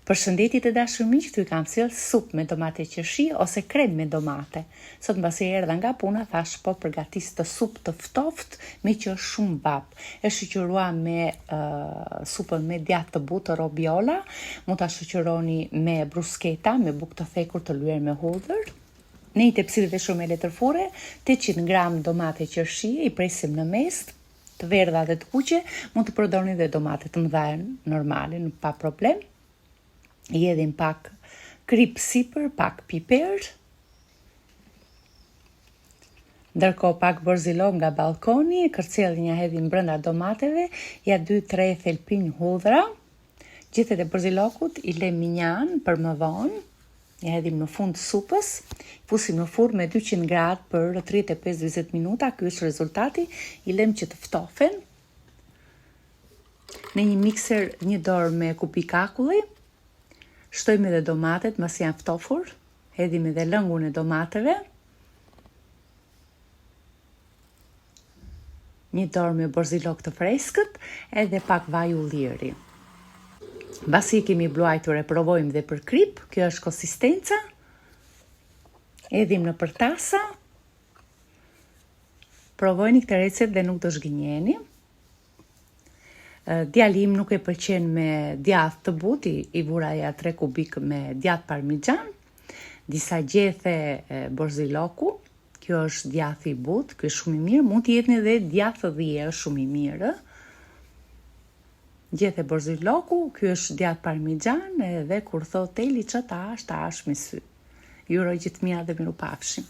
Përshëndetje të dashur miq, këtu kam sjellë supë me domate qershi ose krem me domate. Sot mbasi erdha nga puna, thash po përgatis të supë të ftoftë me që është shumë vap. E shoqërua me supën me djathë të butë robiola, mund ta shoqëroni me brusketa, me bukë të thekur të lyer me hudhër. Në një tepsirë dhe shumele tërfure, 800 gram domate qershi, i presim në mes, të verdha dhe të kuqe, mund të përdorni dhe domate të mëdha normale, nuk pa problem. I edhim pak krip sipër, pak piper, ndërkohë pak borzilok nga balkoni, kërcjellin ja hedhim brenda domateve, ja 2-3 thelpin hudhra, gjethet e borzilokut i lëm minjan për më vonë, ja hedhim në fund supës, fusim në furrë me 200 gradë për 35-20 minuta, ky është rezultati, i lëm që të ftofen. Në një mikser 1 dorë me kupi kakulli, shtojmë edhe domatet mbasi janë ftofur, hedhim edhe lëngun e domateve, 1 dorë me borzilok të freskët, edhe pak vaj ulliri. Mbasi kemi bluajtur, e provojmë dhe për krip, kjo është konsistenca, hedhim në për tasa, provojni këtë recetë dhe nuk do zhgënjeni. Djalim nuk e pëlqen me djathë të butë, i vura ja 3 kubik me djathë parmigjan, disa gjethe borziloku, kjo është djathë i butë, kjo është shumë i mirë, mund të jetni edhe djathë dhije, është shumë i mirë. Gjethe borziloku, kjo është djathë parmigjan, edhe kur thot Eli që ta është me sy. Ju uroj gjithë mira dhe mirupafshim.